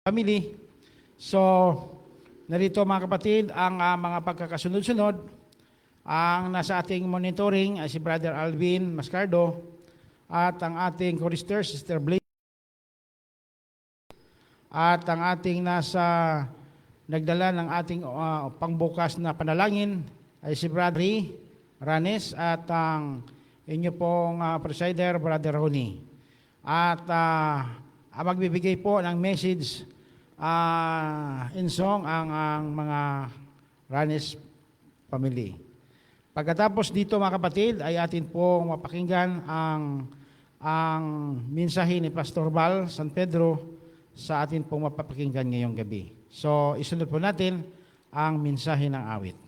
family. So, narito mga kapatid ang mga pagkakasunod-sunod. Ang nasa ating monitoring ay si Brother Alvin Mascardo at ang ating chorister, Sister Blake. At ang ating nagdala ng ating pangbukas na panalangin ay si Brother Ranes at ang inyo pong presider, Brother Ronnie. At magbibigay po ng message in song ang mga Ranes family. Pagkatapos dito mga kapatid ay atin pong mapakinggan ang mensahe ni Pastor Val San Pedro sa atin pong mapapakinggan ngayong gabi. So isunod po natin ang mensahe ng awit.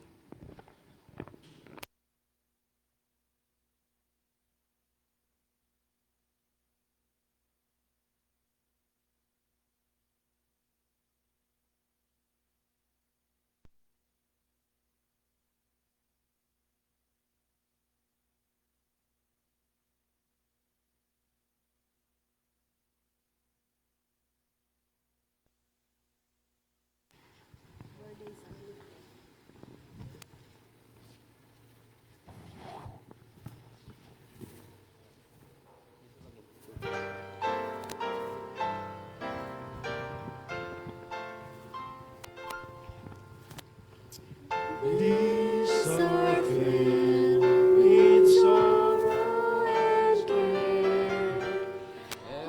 These are filled with sorrow and care.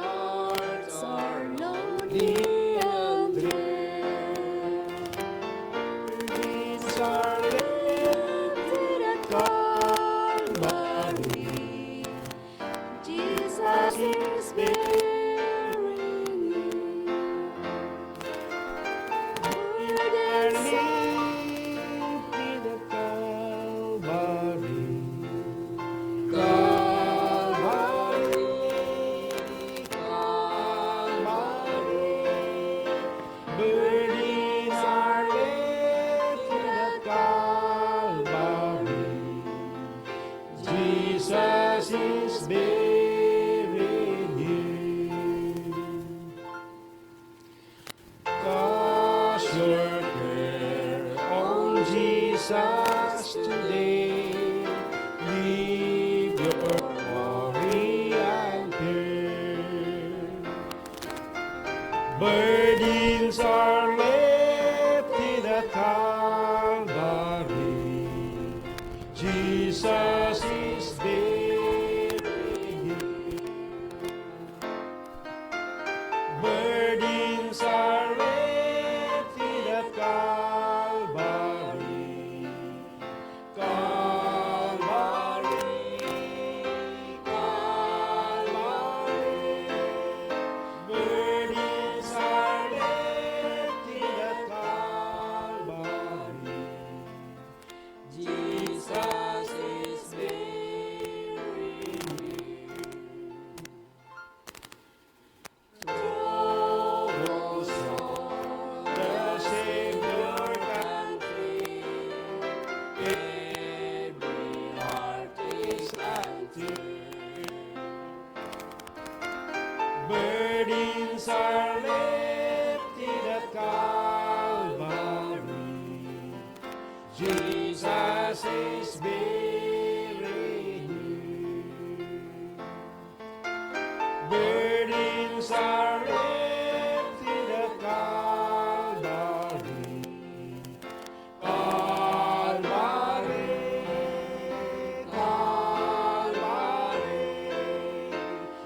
Hearts are lonely and dread. These are lifted at Calvary. Jesus is bearing you. Jesus today, leave your worry and fear. Burdens are lifted at Calvary. Jesus is bearing you. Burdens are lifted at Calvary. Burdens are lifted at Calvary. Jesus is bearing you. Burdens are lifted at Calvary. Calvary, Calvary.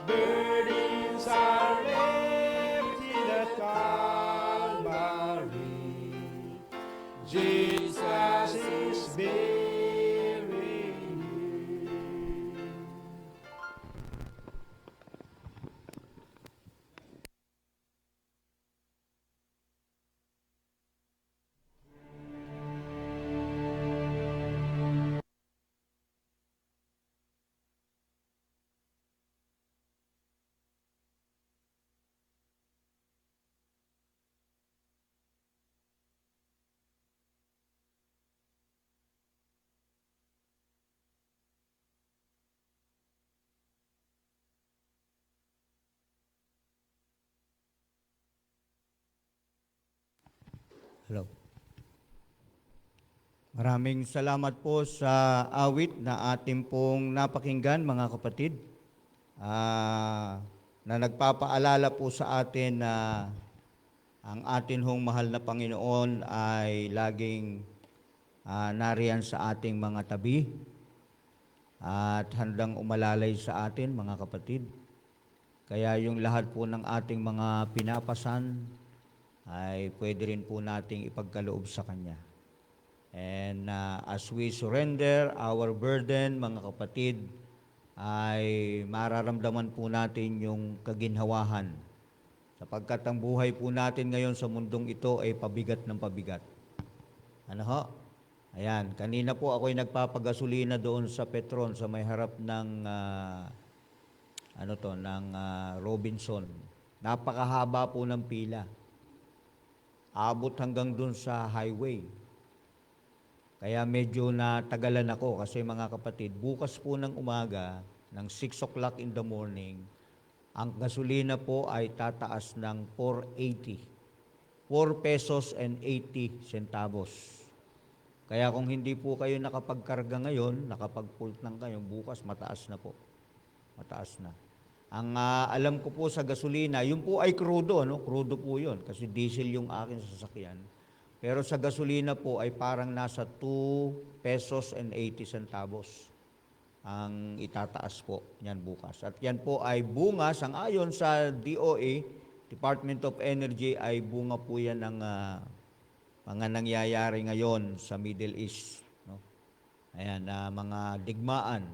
Burdens are lifted at Calvary. Jesus is bearing Hello. Maraming salamat po sa awit na ating pong napakinggan, mga kapatid, na nagpapaalala po sa atin na ang atin hong mahal na Panginoon ay laging nariyan sa ating mga tabi at handang umalalay sa atin, mga kapatid. Kaya yung lahat po ng ating mga pinapasan ay pwede rin po nating ipagkaloob sa Kanya. And as we surrender our burden, mga kapatid, ay mararamdaman po natin yung kaginhawahan. Sapagkat ang buhay po natin ngayon sa mundong ito ay pabigat ng pabigat. Ano ho? Ayan, kanina po ako'y nagpapagasolina doon sa Petron sa may harap ng Robinson. Napakahaba po ng pila. Abot hanggang doon sa highway. Kaya medyo natagalan ako kasi, mga kapatid, bukas po ng umaga, ng 6 o'clock in the morning, ang gasolina po ay tataas ng 4.80. 4 pesos and 80 centavos. Kaya kung hindi po kayo nakapagkarga ngayon, nakapag-full tank kayo, bukas mataas na po. Mataas na. Ang alam ko po sa gasolina, yun po ay crudo, no? Crudo po yun kasi diesel yung aking sasakyan. Pero sa gasolina po ay parang nasa 2 pesos and 80 centavos ang itataas po yan bukas. At yan po ay bunga, sang-ayon sa DOE, Department of Energy, ay bunga po yan ng mga nangyayari ngayon sa Middle East. No? Ayan, mga digmaan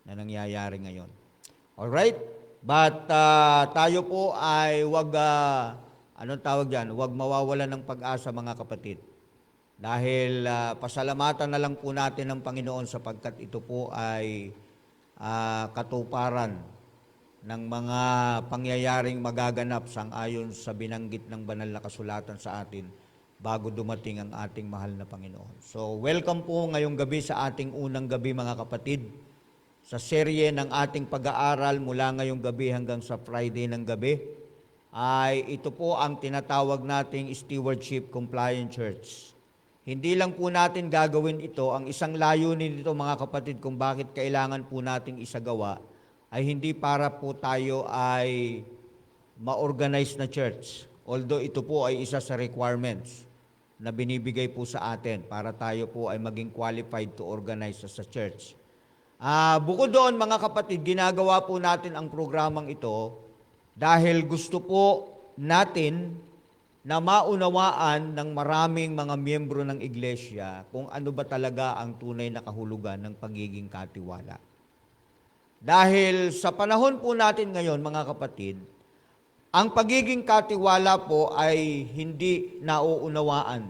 na nangyayari ngayon. Alright? But tayo po ay wag mawawalan ng pag-asa, mga kapatid. Dahil pasalamatan na lang po natin ng Panginoon sapagkat ito po ay katuparan ng mga pangyayaring magaganap sang-ayon sa binanggit ng banal na kasulatan sa atin bago dumating ang ating mahal na Panginoon. So, welcome po ngayong gabi sa ating unang gabi, mga kapatid, sa serye ng ating pag-aaral mula ngayong gabi hanggang sa Friday ng gabi, ay ito po ang tinatawag nating Stewardship Compliant Church. Hindi lang po natin gagawin ito, ang isang layunin nito, mga kapatid, kung bakit kailangan po nating isagawa, ay hindi para po tayo ay ma-organize na church. Although ito po ay isa sa requirements na binibigay po sa atin para tayo po ay maging qualified to organize as a church. Bukod doon, mga kapatid, ginagawa po natin ang programang ito dahil gusto po natin na maunawaan ng maraming mga miyembro ng iglesia kung ano ba talaga ang tunay na kahulugan ng pagiging katiwala. Dahil sa panahon po natin ngayon, mga kapatid, ang pagiging katiwala po ay hindi nauunawaan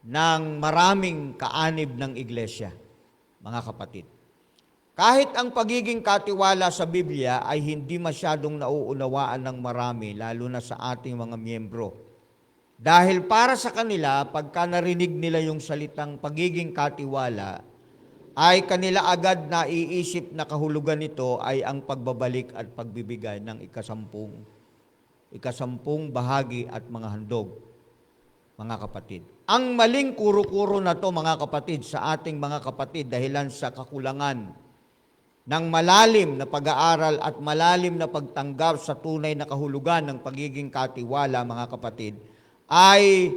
ng maraming kaanib ng iglesia, mga kapatid. Kahit ang pagiging katiwala sa Biblia ay hindi masyadong nauunawaan ng marami, lalo na sa ating mga miyembro. Dahil para sa kanila, pagka narinig nila yung salitang pagiging katiwala, ay kanila agad na iisip na kahulugan nito ay ang pagbabalik at pagbibigay ng ikasampung bahagi at mga handog, mga kapatid. Ang maling kuro-kuro na to, mga kapatid, sa ating mga kapatid dahilan sa kakulangan ng malalim na pag-aaral at malalim na pagtanggap sa tunay na kahulugan ng pagiging katiwala, mga kapatid, ay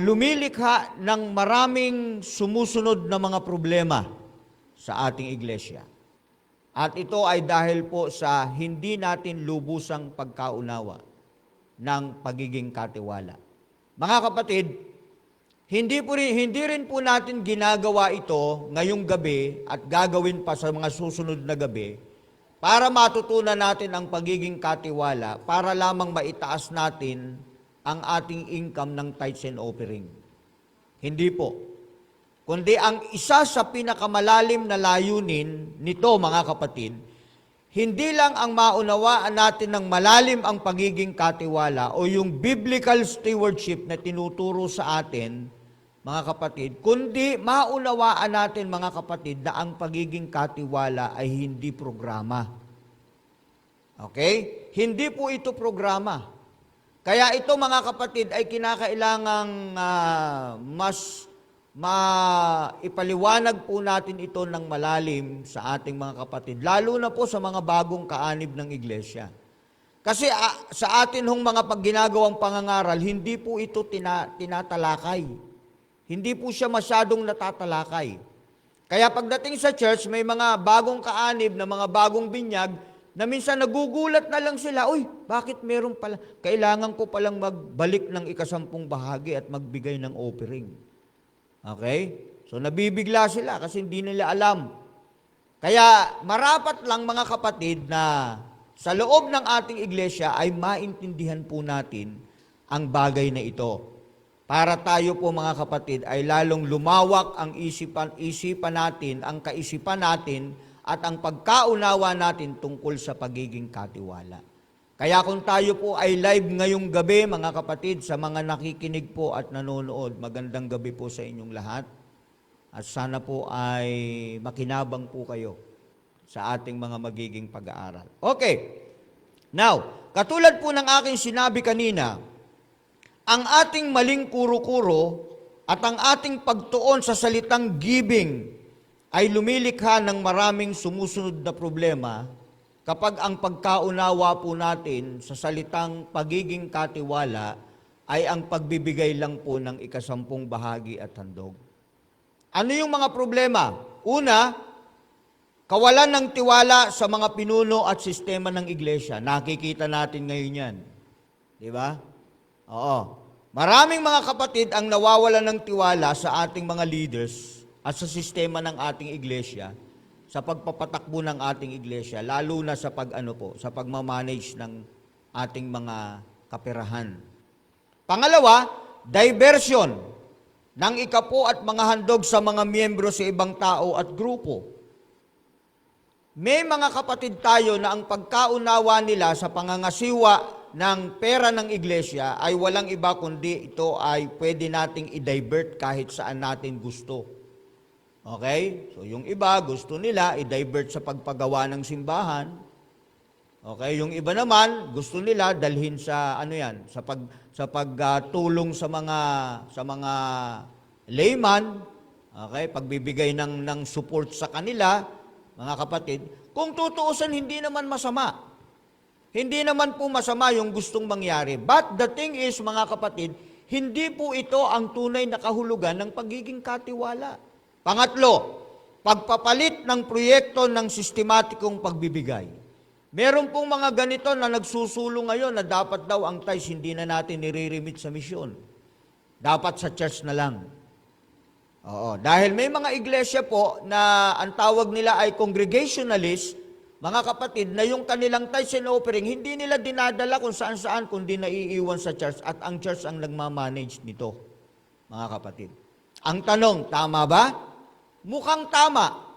lumilikha ng maraming sumusunod na mga problema sa ating iglesia. At ito ay dahil po sa hindi natin lubusang pagkaunawa ng pagiging katiwala. Mga kapatid, hindi rin po natin ginagawa ito ngayong gabi at gagawin pa sa mga susunod na gabi para matutunan natin ang pagiging katiwala, para lamang maitaas natin ang ating income ng tithes and offering. Hindi po. Kundi ang isa sa pinakamalalim na layunin nito, mga kapatid, hindi lang ang maunawaan natin ng malalim ang pagiging katiwala o yung biblical stewardship na tinuturo sa atin, mga kapatid, kundi maunawaan natin, mga kapatid, na ang pagiging katiwala ay hindi programa. Okay? Hindi po ito programa. Kaya ito mga kapatid ay kinakailangang mas ipaliwanag po natin ito ng malalim sa ating mga kapatid, lalo na po sa mga bagong kaanib ng iglesia. Kasi sa atin hong mga pagginagawang pangangaral, hindi po ito tinatalakay. Hindi po siya masyadong natatalakay. Kaya pagdating sa church, may mga bagong kaanib na mga bagong binyag na minsan nagugulat na lang sila, uy, bakit meron pala? Kailangan ko palang magbalik ng 10 bahagi at magbigay ng offering. Okay? So nabibigla sila kasi hindi nila alam. Kaya marapat lang mga kapatid na sa loob ng ating iglesia ay maintindihan po natin ang bagay na ito. Para tayo po mga kapatid ay lalong lumawak ang isipan natin, ang kaisipan natin, at ang pagkaunawa natin tungkol sa pagiging katiwala. Kaya kung tayo po ay live ngayong gabi, mga kapatid, sa mga nakikinig po at nanonood, magandang gabi po sa inyong lahat. At sana po ay makinabang po kayo sa ating mga magiging pag-aaral. Okay. Now, katulad po ng aking sinabi kanina, ang ating maling kuro-kuro at ang ating pagtuon sa salitang giving ay lumilikha ng maraming sumusunod na problema kapag ang pagkaunawa po natin sa salitang pagiging katiwala ay ang pagbibigay lang po ng 10 bahagi at handog. Ano yung mga problema? Una, kawalan ng tiwala sa mga pinuno at sistema ng iglesia. Nakikita natin ngayon yan. Di ba? Oo. Maraming mga kapatid ang nawawalan ng tiwala sa ating mga leaders at sa sistema ng ating iglesia, sa pagpapatakbo ng ating iglesia, lalo na sa sa pagmamanage ng ating mga kaperahan. Pangalawa, diversion ng ikapo at mga handog sa mga miyembro sa ibang tao at grupo. May mga kapatid tayo na ang pagkaunawa nila sa pangangasiwa ng pera ng iglesia ay walang iba kundi ito ay pwede nating i-divert kahit saan natin gusto. Okay? So yung iba gusto nila i-divert sa pagpagawa ng simbahan. Okay, yung iba naman gusto nila dalhin sa sa pagtulong sa mga layman, okay, pagbibigay ng support sa kanila, mga kapatid. Kung tutuusan hindi naman masama. Hindi naman po masama yung gustong mangyari. But the thing is, mga kapatid, hindi po ito ang tunay na kahulugan ng pagiging katiwala. Pangatlo, pagpapalit ng proyekto ng sistematikong pagbibigay. Meron pong mga ganito na nagsusulong ngayon na dapat daw ang tithes hindi na natin nire-remit sa misyon. Dapat sa church na lang. Oo, dahil may mga iglesia po na ang tawag nila ay congregationalist, mga kapatid, na yung kanilang tithes and offering, hindi nila dinadala kung saan-saan, kundi naiiwan sa church at ang church ang nagmamanage nito, mga kapatid. Ang tanong, tama ba? Mukhang tama.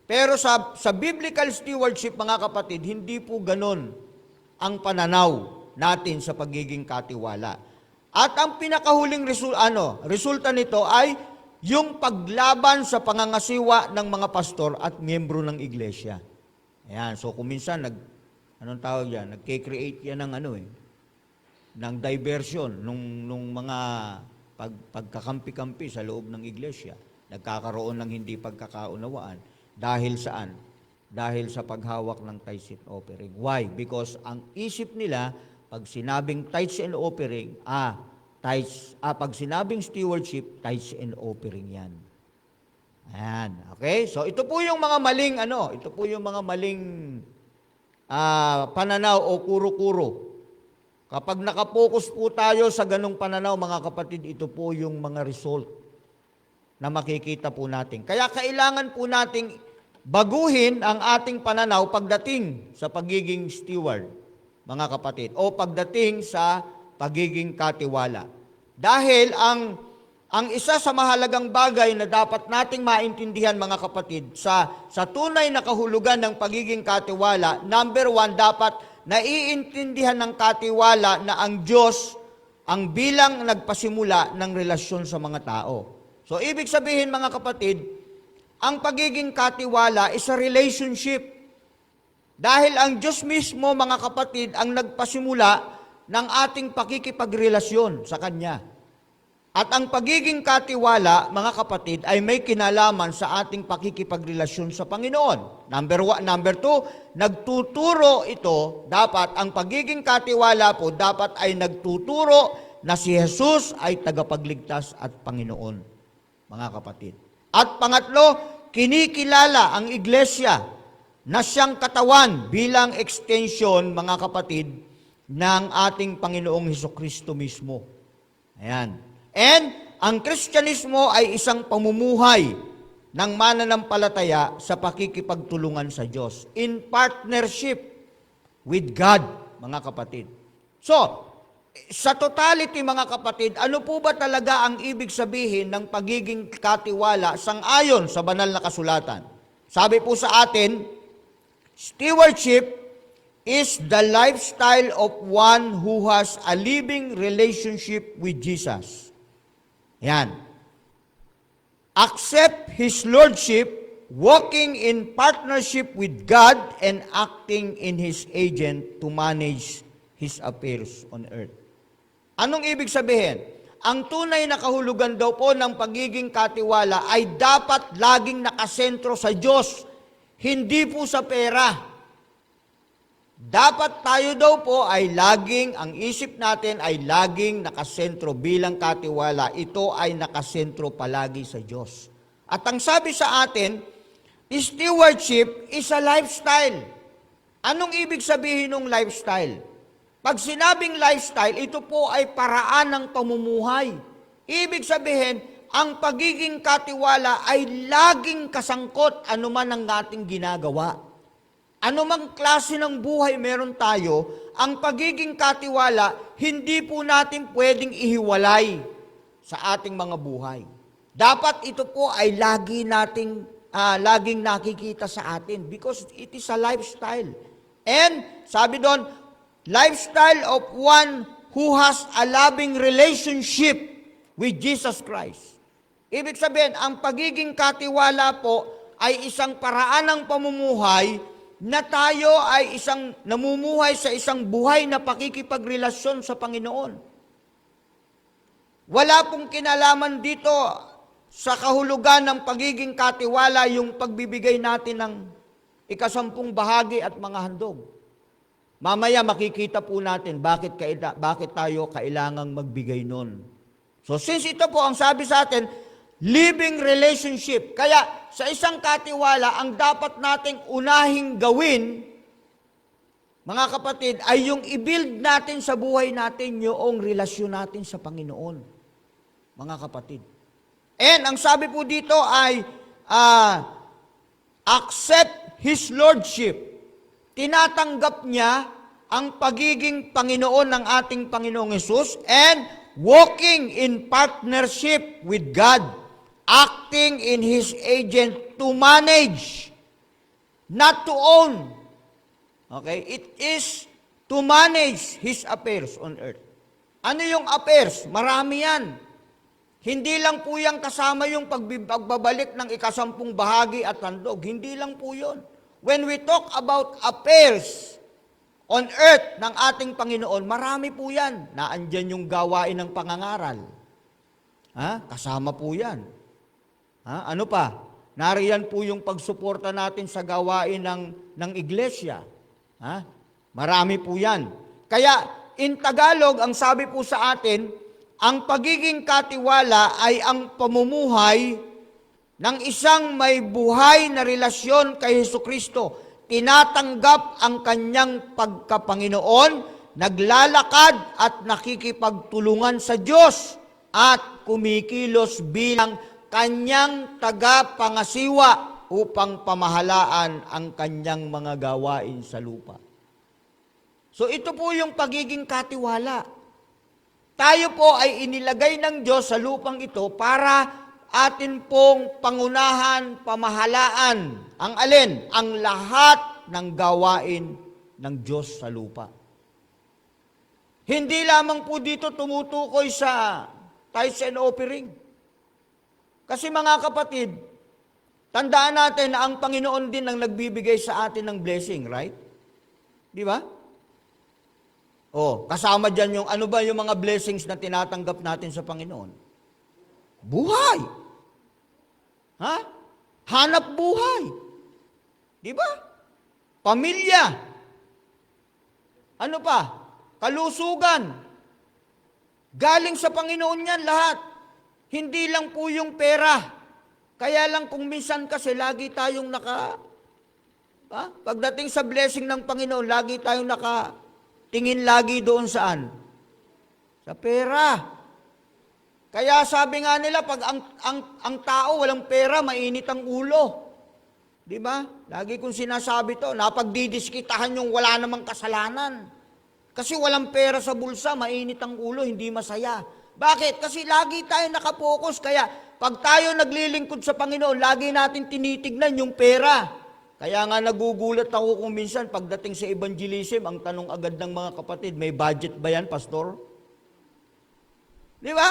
Pero sa biblical stewardship, mga kapatid, hindi po ganon ang pananaw natin sa pagiging katiwala. At ang pinakahuling resulta nito ay yung paglaban sa pangangasiwa ng mga pastor at miyembro ng iglesia. Ayan, so kung minsan nagke-create yan ng diversion nung mga pagkakampi-kampi sa loob ng iglesia. Nagkakaroon ng hindi pagkakaunawaan. Dahil saan? Dahil sa paghawak ng tithes and offering. Why? Because ang isip nila, pag sinabing tithes and offering, pag sinabing stewardship, tithes and offering yan. Ayan. Okay? So ito po yung mga maling, pananaw o kuro-kuro. Kapag nakapokus po tayo sa ganong pananaw, mga kapatid, ito po yung mga result na makikita po natin. Kaya kailangan po nating baguhin ang ating pananaw pagdating sa pagiging steward, mga kapatid, o pagdating sa pagiging katiwala. Dahil ang isa sa mahalagang bagay na dapat nating maintindihan, mga kapatid, sa tunay na kahulugan ng pagiging katiwala, number 1, dapat naiintindihan ng katiwala na ang Diyos ang bilang nagpasimula ng relasyon sa mga tao. So, ibig sabihin, mga kapatid, ang pagiging katiwala is a relationship. Dahil ang Diyos mismo, mga kapatid, ang nagpasimula ng ating pakikipagrelasyon sa Kanya. At ang pagiging katiwala, mga kapatid, ay may kinalaman sa ating pakikipagrelasyon sa Panginoon. Number 1. Number 2, nagtuturo ito, dapat ang pagiging katiwala po, dapat ay nagtuturo na si Jesus ay tagapagligtas at Panginoon, mga kapatid. At pangatlo, kinikilala ang iglesia na siyang katawan bilang extension, mga kapatid, ng ating Panginoong Hesukristo mismo. Ayan. And ang Kristyanismo ay isang pamumuhay ng mananampalataya sa pakikipagtulungan sa Diyos in partnership with God, mga kapatid. So, sa totality, mga kapatid, ano po ba talaga ang ibig sabihin ng pagiging katiwala sang-ayon sa banal na kasulatan? Sabi po sa atin, stewardship is the lifestyle of one who has a living relationship with Jesus. Yan. Accept His Lordship, walking in partnership with God and acting in His agent to manage His affairs on earth. Anong ibig sabihin? Ang tunay na kahulugan daw po ng pagiging katiwala ay dapat laging nakasentro sa Diyos, hindi po sa pera. Dapat tayo daw po ay laging, ang isip natin ay laging nakasentro bilang katiwala. Ito ay nakasentro palagi sa Diyos. At ang sabi sa atin, stewardship is a lifestyle. Anong ibig sabihin ng lifestyle? Pag sinabing lifestyle, ito po ay paraan ng pamumuhay. Ibig sabihin, ang pagiging katiwala ay laging kasangkot anuman ang ating ginagawa. Anumang klase ng buhay meron tayo, ang pagiging katiwala, hindi po natin pwedeng ihiwalay sa ating mga buhay. Dapat ito po ay laging nakikita sa atin because it is a lifestyle. And sabi doon, lifestyle of one who has a loving relationship with Jesus Christ. Ibig sabihin, ang pagiging katiwala po ay isang paraan ng pamumuhay na tayo ay namumuhay sa isang buhay na pakikipagrelasyon sa Panginoon. Wala pong kinalaman dito sa kahulugan ng pagiging katiwala yung pagbibigay natin ng ikasampung bahagi at mga handog. Mamaya makikita po natin bakit tayo kailangang magbigay nun. So since ito po ang sabi sa atin, living relationship. Kaya sa isang katiwala, ang dapat nating unahing gawin, mga kapatid, ay yung i-build natin sa buhay natin yung relasyon natin sa Panginoon. Mga kapatid. And ang sabi po dito ay, accept His Lordship. Tinatanggap niya ang pagiging Panginoon ng ating Panginoong Hesus and walking in partnership with God, acting in His agent to manage, not to own. Okay? It is to manage His affairs on earth. Ano yung affairs? Marami yan. Hindi lang po yan kasama yung pagbabalik ng ikasampung bahagi at handog. Hindi lang po yun. When we talk about affairs on earth ng ating Panginoon, marami po yan. Naandyan yung gawain ng pangangaral. Kasama po yan. Ano pa? Nariyan po yung pagsuporta natin sa gawain ng iglesia. Marami po yan. Kaya, in Tagalog, ang sabi po sa atin, ang pagiging katiwala ay ang pamumuhay ng isang may buhay na relasyon kay Hesukristo. Tinatanggap ang kanyang pagkapanginoon, naglalakad at nakikipagtulungan sa Diyos at kumikilos bilang kanyang tagapangasiwa upang pamahalaan ang kanyang mga gawain sa lupa. So ito po yung pagiging katiwala. Tayo po ay inilagay ng Diyos sa lupang ito para atin pong pangunahan, pamahalaan. Ang alin? Ang lahat ng gawain ng Diyos sa lupa. Hindi lamang po dito tumutukoy sa tithes and offering. Kasi mga kapatid, tandaan natin na ang Panginoon din ang nagbibigay sa atin ng blessing, right? Di ba? Oh, kasama dyan yung, ano ba yung mga blessings na tinatanggap natin sa Panginoon? Buhay. Ha? Hanap buhay. Di ba? Pamilya. Ano pa? Kalusugan. Galing sa Panginoon yan lahat. Hindi lang po yung pera. Kaya lang kung minsan kasi lagi tayong pagdating sa blessing ng Panginoon, lagi tayong tingin lagi doon saan? Sa pera. Kaya sabi nga nila, pag ang tao walang pera, mainit ang ulo. Di ba? Lagi kong sinasabi to, napagdidiskitahan yung wala namang kasalanan. Kasi walang pera sa bulsa, mainit ang ulo, hindi masaya. Bakit? Kasi lagi tayo nakapokus. Kaya pag tayo naglilingkod sa Panginoon, lagi natin tinitignan yung pera. Kaya nga nagugulat ako kung minsan pagdating sa evangelism, ang tanong agad ng mga kapatid, may budget ba yan, pastor? Di ba?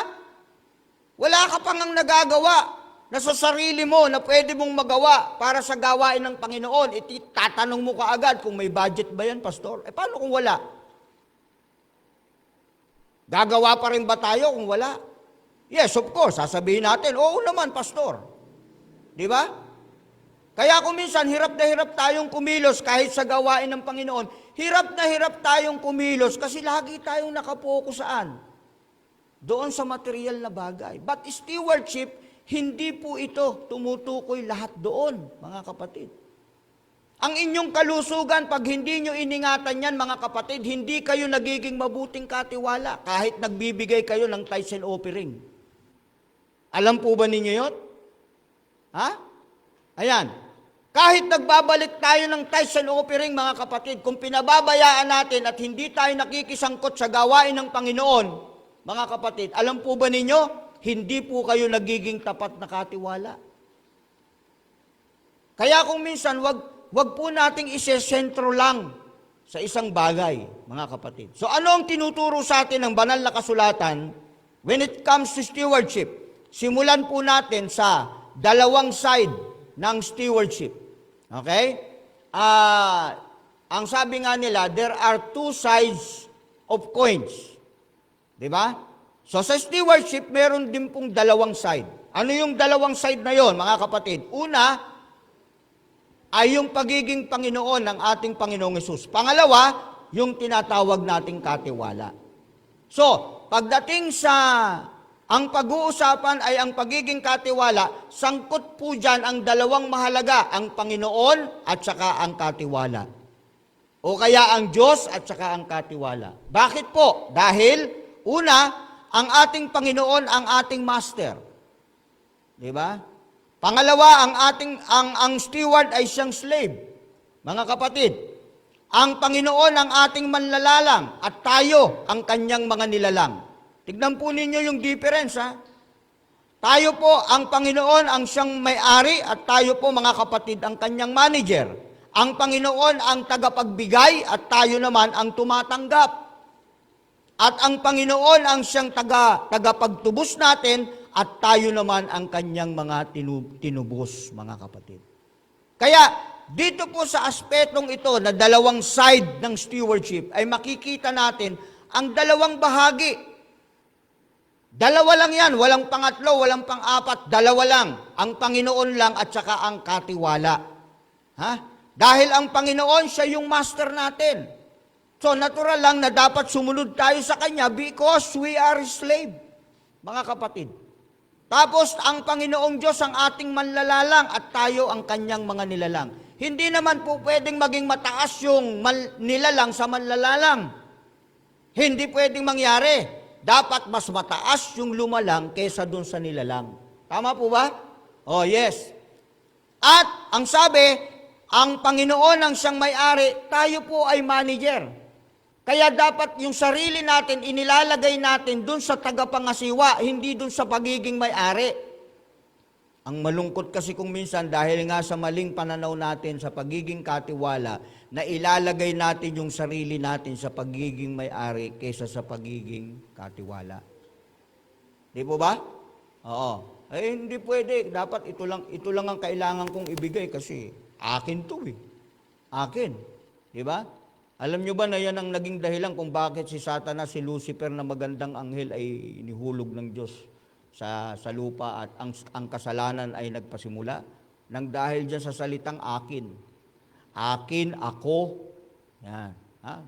Wala ka pang ang nagagawa na sa sarili mo na pwede mong magawa para sa gawain ng Panginoon. Tatanong mo ka agad kung may budget ba yan, pastor? Paano kung wala? Gagawa pa rin ba tayo kung wala? Yes, of course, sasabihin natin, oo naman, pastor. Di ba? Kaya kung minsan, hirap na hirap tayong kumilos kahit sa gawain ng Panginoon. Hirap na hirap tayong kumilos kasi lagi tayong nakapokus saan? Doon sa material na bagay. But stewardship, hindi po ito tumutukoy lahat doon, mga kapatid. Ang inyong kalusugan, pag hindi nyo iningatan yan, mga kapatid, hindi kayo nagiging mabuting katiwala kahit nagbibigay kayo ng tithes and offering. Alam po ba ninyo yun? Ha? Ayan. Kahit nagbabalik tayo ng tithes and offering, mga kapatid, kung pinababayaan natin at hindi tayo nakikisangkot sa gawain ng Panginoon, mga kapatid, alam po ba ninyo, hindi po kayo nagiging tapat na katiwala. Kaya kung minsan, wag po nating isesentro lang sa isang bagay, mga kapatid. So ano ang tinuturo sa atin ng banal na kasulatan when it comes to stewardship? Simulan po natin sa dalawang side ng stewardship. Okay? Ang sabi nga nila, there are two sides of coins. Di ba? So sa stewardship, meron din pong dalawang side. Ano yung dalawang side na yon, mga kapatid? Una, ay yung pagiging Panginoon ng ating Panginoong Hesus. Pangalawa, yung tinatawag nating katiwala. So, pagdating sa ang pag-uusapan ay ang pagiging katiwala, sangkot po dyan ang dalawang mahalaga, ang Panginoon at saka ang katiwala. O kaya ang Diyos at saka ang katiwala. Bakit po? Dahil, una, ang ating Panginoon ang ating master. Di ba? Pangalawa, ang steward ay siyang slave. Mga kapatid, ang Panginoon ang ating manlalalang at tayo ang kanyang mga nilalang. Tignan po ninyo yung difference, ha? Tayo po, ang Panginoon ang siyang may-ari at tayo po, mga kapatid, ang kanyang manager. Ang Panginoon ang tagapagbigay at tayo naman ang tumatanggap. At ang Panginoon ang siyang tagapagtubos natin at tayo naman ang kanyang mga tinubos, mga kapatid. Kaya, dito po sa aspetong ito na dalawang side ng stewardship ay makikita natin ang dalawang bahagi. Dalawa lang yan, walang pangatlo, walang pang-apat, dalawa lang. Ang Panginoon lang at saka ang katiwala. Ha? Dahil ang Panginoon, siya yung master natin. So, natural lang na dapat sumunod tayo sa Kanya because we are His slave, mga kapatid. Tapos, ang Panginoong Diyos ang ating manlalalang at tayo ang Kanyang mga nilalang. Hindi naman po pwedeng maging mataas yung nilalang sa manlalalang. Hindi pwedeng mangyari. Dapat mas mataas yung lumalang kaysa dun sa nilalang. Tama po ba? Oh, yes. At ang sabi, ang Panginoon ang siyang may-ari, tayo po ay manager. Kaya dapat yung sarili natin, inilalagay natin dun sa tagapangasiwa, hindi dun sa pagiging may-ari. Ang malungkot kasi kung minsan, dahil nga sa maling pananaw natin sa pagiging katiwala, na ilalagay natin yung sarili natin sa pagiging may-ari kaysa sa pagiging katiwala. Di po ba? Oo. Hindi pwede. Dapat ito lang ang kailangan kong ibigay kasi akin to eh. Akin. Di ba? Alam nyo ba na yan ang naging dahilan kung bakit si Satanas, si Lucifer na magandang anghel ay inihulog ng Diyos sa lupa at ang kasalanan ay nagpasimula? Nang dahil dyan sa salitang akin. Akin, ako. Yan.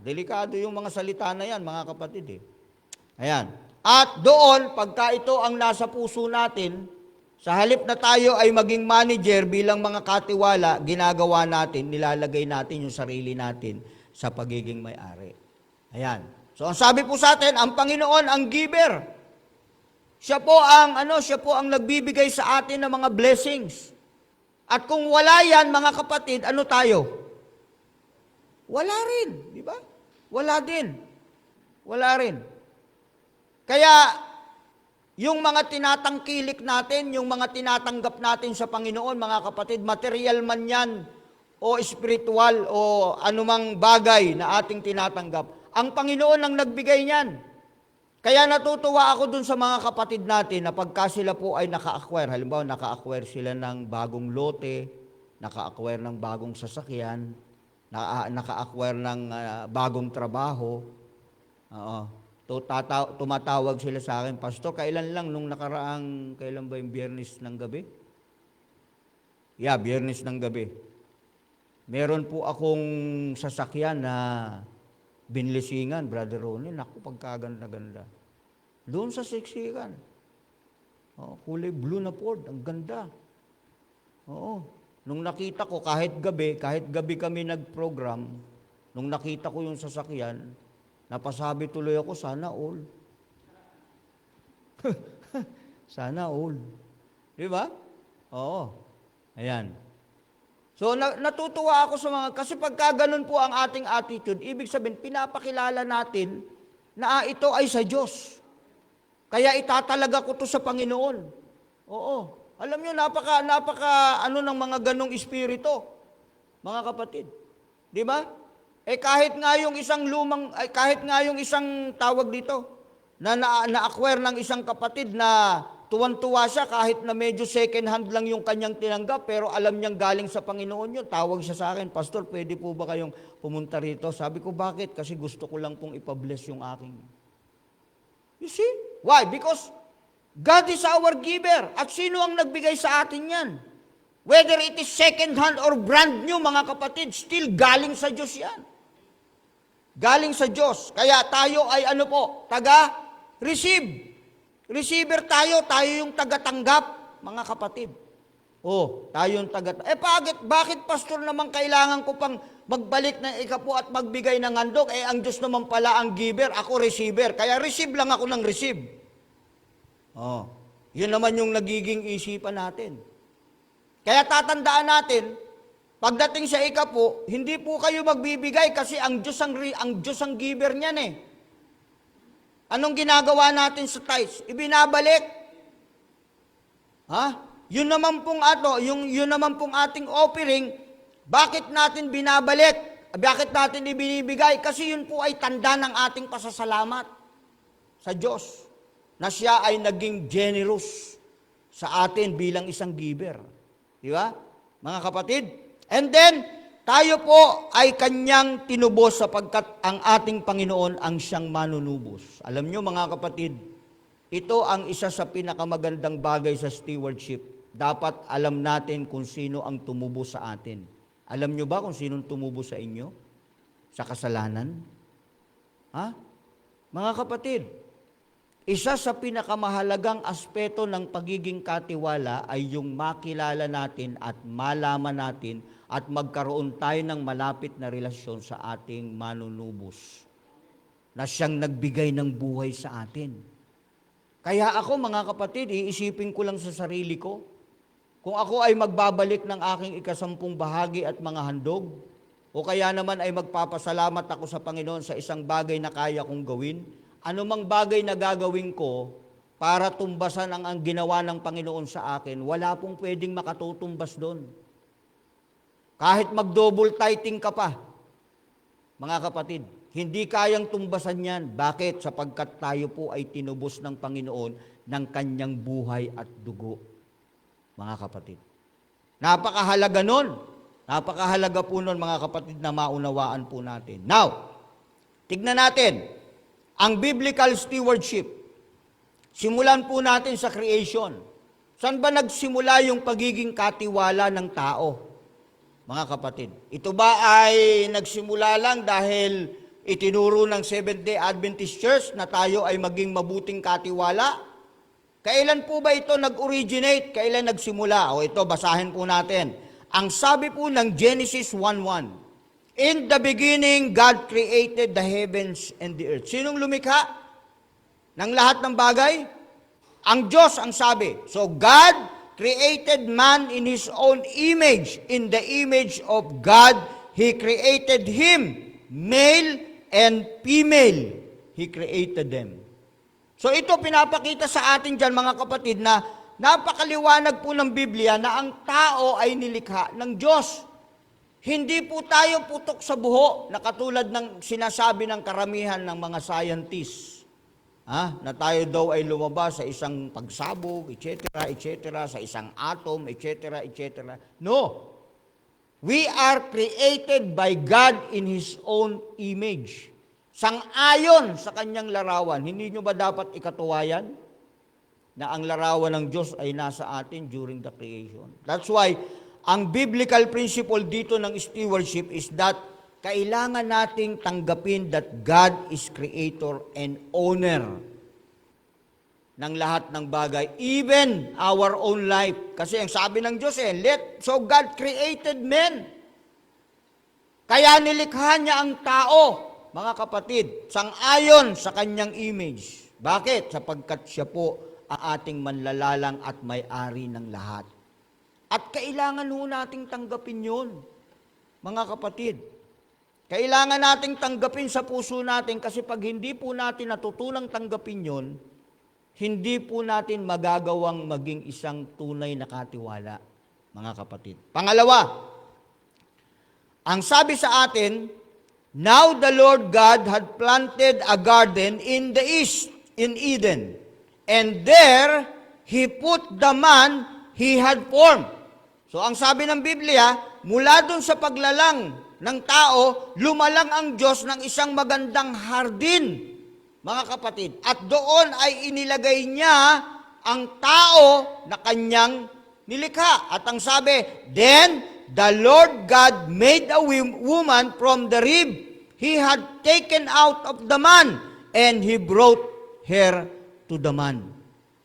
Delikado yung mga salita na yan, mga kapatid. Ayan. At doon, pagka ito ang nasa puso natin, sa halip na tayo ay maging manager bilang mga katiwala, ginagawa natin, nilalagay natin yung sarili natin sa pagiging may-ari. Ayan. So ang sabi po sa atin, ang Panginoon ang giver. Siya po ang nagbibigay sa atin ng mga blessings. At kung wala yan, mga kapatid, ano tayo? Wala rin, di ba? Wala din. Wala rin. Kaya, yung mga tinatangkilik natin, yung mga tinatanggap natin sa Panginoon, mga kapatid, material man yan, o spiritual, o anumang bagay na ating tinatanggap, ang Panginoon ang nagbigay niyan. Kaya natutuwa ako dun sa mga kapatid natin na pagka sila po ay naka-acquire, halimbawa naka-acquire sila ng bagong lote, naka-acquire ng bagong sasakyan, naka-acquire ng bagong trabaho, tumatawag sila sa akin, Pastor, kailan lang nung kailan ba yung Biyernes ng gabi? Yeah, Biyernes ng gabi. Meron po akong sasakyan na binlesingan, Brother Ronnie. Naku, pagkaganda-ganda. Doon sa siksikan. Kulay blue na Ford. Ang ganda. Oo. Nung nakita ko, kahit gabi kami nag-program, nung nakita ko yung sasakyan, napasabi tuloy ako, sana all. Sana all. Di ba? Oo. Ayan. So, natutuwa ako sa kasi pagka ganun po ang ating attitude, ibig sabihin, pinapakilala natin na ito ay sa Diyos. Kaya itatalaga ko to sa Panginoon. Oo. Alam nyo, napaka ng mga ganong espiritu, mga kapatid. Di ba? Kahit nga yung isang tawag dito, na-acquire ng isang kapatid na tuwan-tuwa siya kahit na medyo second hand lang yung kanyang tinanggap, pero alam niyang galing sa Panginoon yun. Tawag siya sa akin, Pastor, pwede po ba kayong pumunta rito? Sabi ko, bakit? Kasi gusto ko lang pong ipabless yung aking. You see? Why? Because God is our giver. At sino ang nagbigay sa atin yan? Whether it is second hand or brand new, mga kapatid, still galing sa Diyos yan. Galing sa Diyos. Kaya tayo ay taga-receive. Receiver tayo yung taga-tanggap, mga kapatid. Tayo yung taga-tanggap. Bakit pastor naman kailangan ko pang magbalik ng ikapo at magbigay ng handog? Ang Diyos naman pala ang giver, ako receiver. Kaya receive lang ako ng receive. Yun naman yung nagiging isipan natin. Kaya tatandaan natin, pagdating sa ikapo, hindi po kayo magbibigay kasi ang Diyos ang giver niyan Anong ginagawa natin sa tithes? Ibinabalik. Yun naman pong ating offering, bakit natin binabalik? Bakit natin ibinibigay? Kasi yun po ay tanda ng ating pasasalamat sa Diyos na siya ay naging generous sa atin bilang isang giver. Di ba? Mga kapatid? And then, tayo po ay kanyang tinubos sapagkat ang ating Panginoon ang siyang manunubos. Alam nyo mga kapatid, ito ang isa sa pinakamagandang bagay sa stewardship. Dapat alam natin kung sino ang tumubos sa atin. Alam nyo ba kung sino tumubos sa inyo? Sa kasalanan? Mga kapatid, isa sa pinakamahalagang aspeto ng pagiging katiwala ay yung makilala natin at malaman natin at magkaroon tayo ng malapit na relasyon sa ating manunubos na siyang nagbigay ng buhay sa atin. Kaya ako, mga kapatid, iisipin ko lang sa sarili ko, kung ako ay magbabalik ng aking ikasampung bahagi at mga handog, o kaya naman ay magpapasalamat ako sa Panginoon sa isang bagay na kaya kong gawin, anumang bagay na gagawin ko para tumbasan ang ginawa ng Panginoon sa akin, wala pong pwedeng makatutumbas doon. Kahit mag-double tithing ka pa, mga kapatid, hindi kayang tumbasan yan. Bakit? Sapagkat tayo po ay tinubos ng Panginoon ng kanyang buhay at dugo, mga kapatid. Napakahalaga nun. Napakahalaga po nun mga kapatid na maunawaan po natin. Now, tignan natin, ang biblical stewardship. Simulan po natin sa creation. Saan ba nagsimula yung pagiging katiwala ng tao? Mga kapatid, ito ba ay nagsimula lang dahil itinuro ng Seventh-day Adventist Church na tayo ay maging mabuting katiwala? Kailan po ba ito nag-originate? Kailan nagsimula? O ito, basahin po natin. Ang sabi po ng Genesis 1:1, in the beginning, God created the heavens and the earth. Sinong lumikha ng lahat ng bagay? Ang Diyos ang sabi. So God created man in His own image. In the image of God, He created him. Male and female, He created them. So ito pinapakita sa atin dyan mga kapatid na napakaliwanag po ng Biblia na ang tao ay nilikha ng Diyos. Hindi po tayo putok sa buho na katulad ng sinasabi ng karamihan ng mga scientists. Na tayo daw ay lumabas sa isang pagsabog, etc., sa isang atom, etc., etc. No. We are created by God in His own image. Sang-ayon sa Kanyang larawan. Hindi nyo ba dapat ikatuwayan na ang larawan ng Diyos ay nasa atin during the creation? That's why, ang biblical principle dito ng stewardship is that kailangan nating tanggapin that God is creator and owner ng lahat ng bagay, even our own life. Kasi ang sabi ng Diyos so God created men. Kaya nilikha niya ang tao, mga kapatid, sang-ayon sa Kanyang image. Bakit? Sapagkat siya po ang ating manlalalang at may-ari ng lahat. At kailangan ho nating tanggapin yun, mga kapatid. Kailangan nating tanggapin sa puso natin kasi pag hindi po natin natutunang tanggapin yun, hindi po natin magagawang maging isang tunay na katiwala, mga kapatid. Pangalawa, ang sabi sa atin, now the Lord God had planted a garden in the east, in Eden. And there, He put the man He had formed. So ang sabi ng Biblia, mula dun sa paglalang ng tao, lumalang ang Diyos ng isang magandang hardin, mga kapatid. At doon ay inilagay niya ang tao na Kanyang nilikha. At ang sabi, then the Lord God made a woman from the rib He had taken out of the man, and He brought her to the man.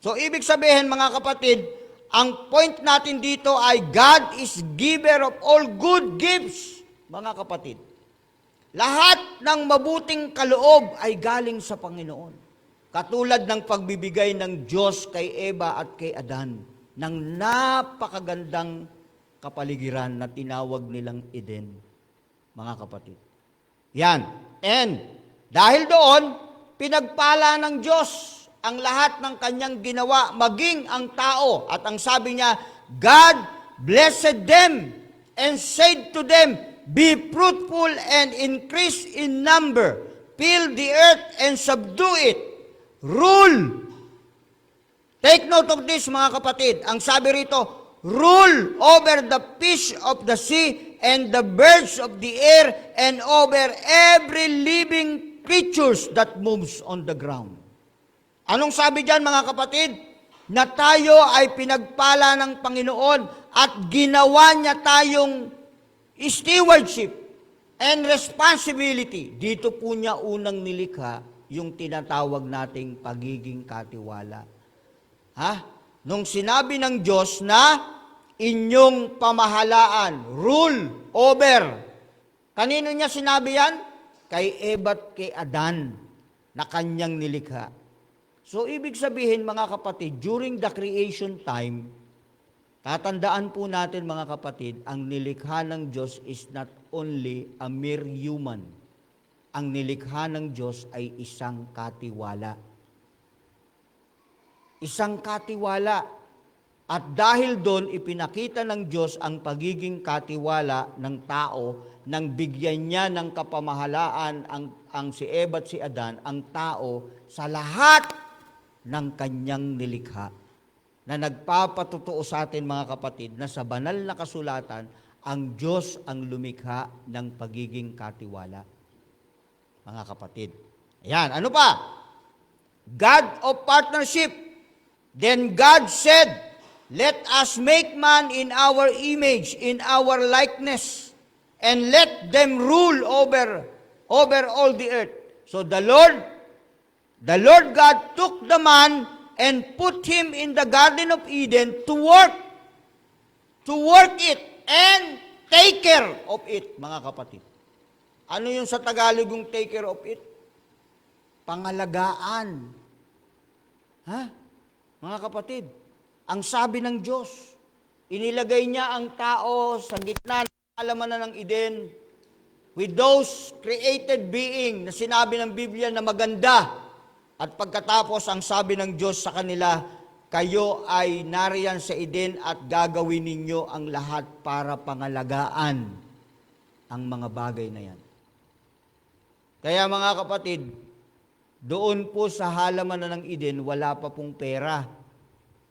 So, ibig sabihin mga kapatid, ang point natin dito ay God is giver of all good gifts, mga kapatid. Lahat ng mabuting kaloob ay galing sa Panginoon. Katulad ng pagbibigay ng Diyos kay Eva at kay Adan ng napakagandang kapaligiran na tinawag nilang Eden, mga kapatid. Yan. And dahil doon, pinagpala ng Diyos ang lahat ng Kanyang ginawa, maging ang tao. At ang sabi niya, God blessed them and said to them, be fruitful and increase in number, fill the earth and subdue it, rule. Take note of this mga kapatid. Ang sabi rito, rule over the fish of the sea and the birds of the air and over every living creatures that moves on the ground. Anong sabi diyan mga kapatid? Na tayo ay pinagpala ng Panginoon at ginawa niya tayong stewardship and responsibility. Dito po niya unang nilikha yung tinatawag nating pagiging katiwala. Nung sinabi ng Diyos na inyong pamahalaan, rule over. Kanino niya sinabi yan? Kay Eva at kay Adan na kanyang nilikha. So, ibig sabihin mga kapatid, during the creation time, tatandaan po natin mga kapatid, ang nilikha ng Diyos is not only a mere human. Ang nilikha ng Diyos ay isang katiwala. Isang katiwala. At dahil doon, ipinakita ng Diyos ang pagiging katiwala ng tao nang bigyan niya ng kapamahalaan ang si Eva at si Adan, ang tao, sa lahat ng kanyang nilikha na nagpapatutuo sa atin mga kapatid na sa banal na kasulatan ang Diyos ang lumikha ng pagiging katiwala. Mga kapatid. Ayan, ano pa? God of partnership. Then God said, let us make man in our image, in our likeness, and let them rule over all the earth. So the Lord God took the man and put him in the Garden of Eden to work it and take care of it, mga kapatid. Ano yung sa Tagalog yung take care of it? Pangalagaan. Ha? Mga kapatid, ang sabi ng Diyos, inilagay niya ang tao sa gitna ng halamanan ng Eden with those created being na sinabi ng Biblia na maganda. At pagkatapos, ang sabi ng Diyos sa kanila, kayo ay nariyan sa Eden at gagawin ninyo ang lahat para pangalagaan ang mga bagay na yan. Kaya mga kapatid, doon po sa halamanan ng Eden, wala pa pong pera.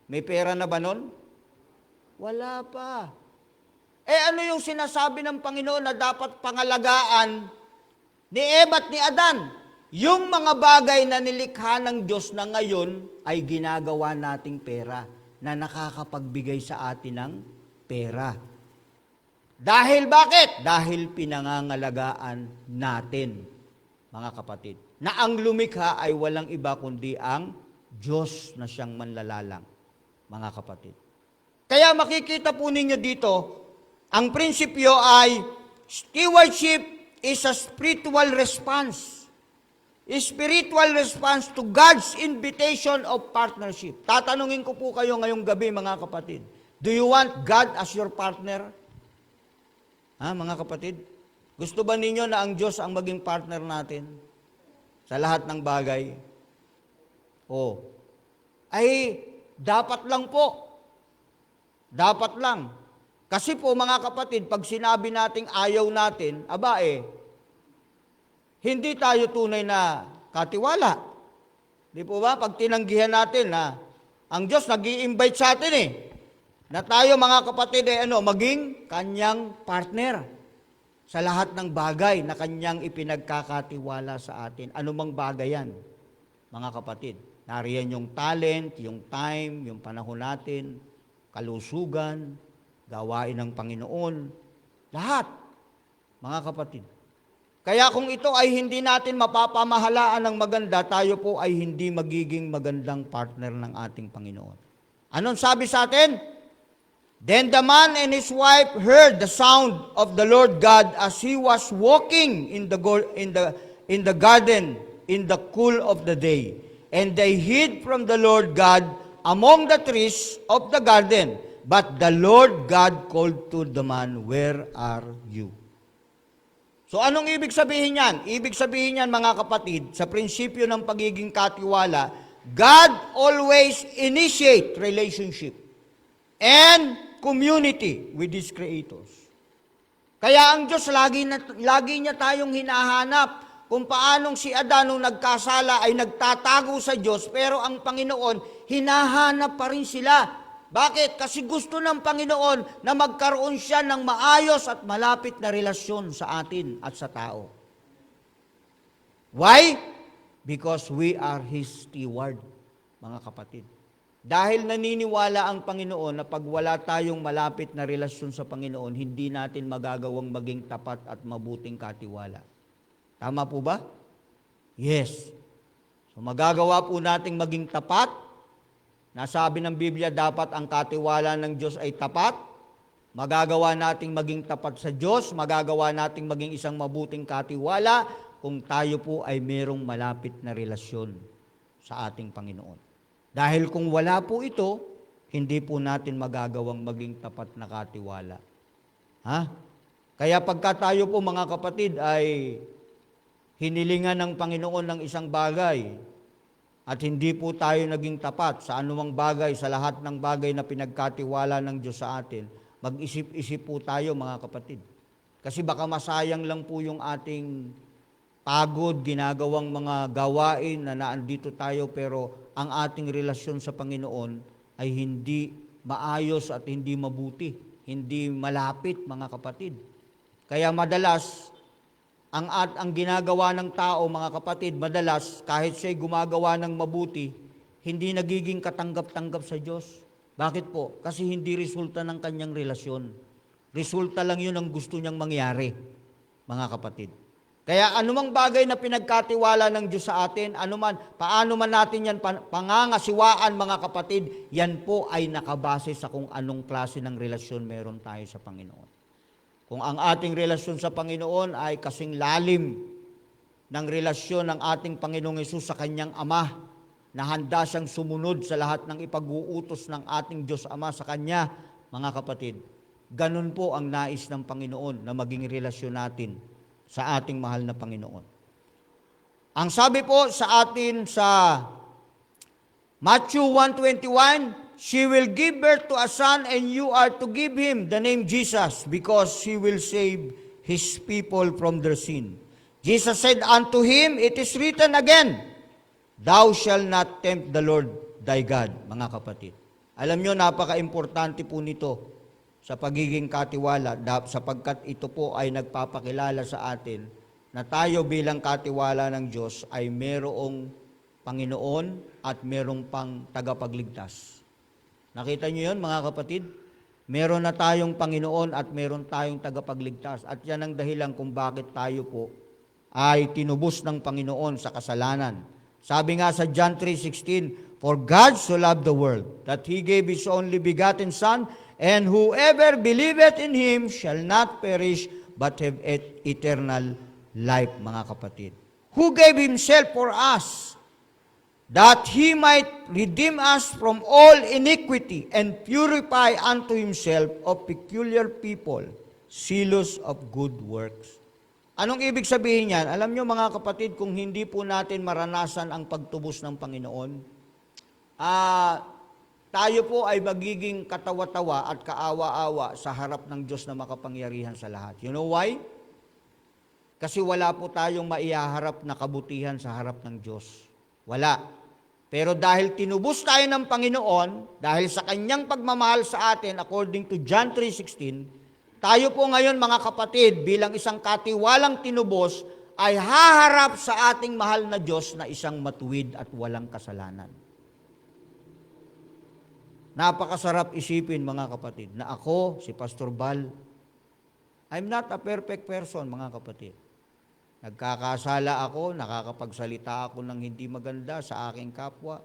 May pera na ba nun? Wala pa. Ano yung sinasabi ng Panginoon na dapat pangalagaan ni Eva at ni Adan? Yung mga bagay na nilikha ng Diyos na ngayon ay ginagawa nating pera na nakakapagbigay sa atin ng pera. Dahil bakit? Dahil pinangangalagaan natin, mga kapatid. Na ang lumikha ay walang iba kundi ang Diyos na siyang manlalalang, mga kapatid. Kaya makikita po ninyo dito, ang prinsipyo ay stewardship is a spiritual response. Spiritual response to God's invitation of partnership. Tatanungin ko po kayo ngayong gabi, mga kapatid. Do you want God as your partner? Ha, mga kapatid? Gusto ba ninyo na ang Diyos ang maging partner natin sa lahat ng bagay? Ay, dapat lang po. Dapat lang. Kasi po, mga kapatid, pag sinabi nating ayaw natin, hindi tayo tunay na katiwala. Di po ba? Pag tinanggihan natin na ang Diyos nag-i-invite sa atin na tayo mga kapatid maging kanyang partner sa lahat ng bagay na kanyang ipinagkakatiwala sa atin. Anumang bagay yan, mga kapatid. Nariyan yung talent, yung time, yung panahon natin, kalusugan, gawain ng Panginoon, lahat, mga kapatid. Kaya kung ito ay hindi natin mapapamahalaan ng maganda, tayo po ay hindi magiging magandang partner ng ating Panginoon. Anong sabi sa atin? Then the man and his wife heard the sound of the Lord God as he was walking in the garden in the cool of the day. And they hid from the Lord God among the trees of the garden. But the Lord God called to the man, where are you? So anong ibig sabihin yan? Ibig sabihin yan, mga kapatid, sa prinsipyo ng pagiging katiwala, God always initiate relationship and community with His creators. Kaya ang Diyos, lagi niya tayong hinahanap kung paanong si Adan nung nagkasala ay nagtatago sa Diyos, pero ang Panginoon, hinahanap pa rin sila. Bakit? Kasi gusto ng Panginoon na magkaroon siya ng maayos at malapit na relasyon sa atin at sa tao. Why? Because we are His steward, mga kapatid. Dahil naniniwala ang Panginoon na pag wala tayong malapit na relasyon sa Panginoon, hindi natin magagawang maging tapat at mabuting katiwala. Tama po ba? Yes. So magagawa po nating maging tapat. Nasabi ng Biblia, dapat ang katiwala ng Diyos ay tapat. Magagawa nating maging tapat sa Diyos, magagawa nating maging isang mabuting katiwala kung tayo po ay merong malapit na relasyon sa ating Panginoon. Dahil kung wala po ito, hindi po natin magagawang maging tapat na katiwala. Kaya pagka tayo po, mga kapatid, ay hinilingan ng Panginoon ng isang bagay, at hindi po tayo naging tapat sa anumang bagay, sa lahat ng bagay na pinagkatiwala ng Diyos sa atin, mag-isip-isip po tayo, mga kapatid. Kasi baka masayang lang po yung ating pagod, ginagawang mga gawain na naandito tayo, pero ang ating relasyon sa Panginoon ay hindi maayos at hindi mabuti. hindi malapit, mga kapatid. Kaya madalas, ang ginagawa ng tao, mga kapatid, madalas, kahit siya'y gumagawa ng mabuti, hindi nagiging katanggap-tanggap sa Diyos. Bakit po? Kasi hindi resulta ng kanyang relasyon. Resulta lang yun ang gusto niyang mangyari, mga kapatid. Kaya anumang bagay na pinagkatiwala ng Diyos sa atin, paano man natin yan pangangasiwaan, mga kapatid, yan po ay nakabase sa kung anong klase ng relasyon meron tayo sa Panginoon. Kung ang ating relasyon sa Panginoon ay kasing lalim ng relasyon ng ating Panginoong Hesus sa Kanyang Ama, na handa siyang sumunod sa lahat ng ipag-uutos ng ating Diyos Ama sa Kanya, mga kapatid, ganun po ang nais ng Panginoon na maging relasyon natin sa ating mahal na Panginoon. Ang sabi po sa atin sa Matthew 1:21, she will give birth to a son and you are to give him the name Jesus because he will save his people from their sin. Jesus said unto him, it is written again, thou shalt not tempt the Lord thy God. Mga kapatid, alam nyo, napaka-importante po nito sa pagiging katiwala, sapagkat ito po ay nagpapakilala sa atin na tayo bilang katiwala ng Diyos ay merong Panginoon at merong pang tagapagligtas. Nakita niyo yun, mga kapatid? Meron na tayong Panginoon at meron tayong tagapagligtas. At yan ang dahilan kung bakit tayo po ay tinubos ng Panginoon sa kasalanan. Sabi nga sa John 3:16, for God so loved the world, that He gave His only begotten Son, and whoever believeth in Him shall not perish, but have eternal life, mga kapatid. Who gave Himself for us, that He might redeem us from all iniquity, and purify unto Himself a peculiar people, zealous of good works. Anong ibig sabihin yan? Alam nyo, mga kapatid, kung hindi po natin maranasan ang pagtubos ng Panginoon, tayo po ay magiging katawa-tawa at kaawa-awa sa harap ng Diyos na makapangyarihan sa lahat. You know why? Kasi wala po tayong maihaharap na kabutihan sa harap ng Diyos. Wala. Pero dahil tinubos tayo ng Panginoon, dahil sa Kanyang pagmamahal sa atin, according to John 3:16, tayo po ngayon, mga kapatid, bilang isang katiwalang tinubos, ay haharap sa ating mahal na Diyos na isang matuwid at walang kasalanan. Napakasarap isipin, mga kapatid, na ako, si Pastor Bal, I'm not a perfect person, mga kapatid. Nagkakasala ako, nakakapagsalita ako ng hindi maganda sa aking kapwa.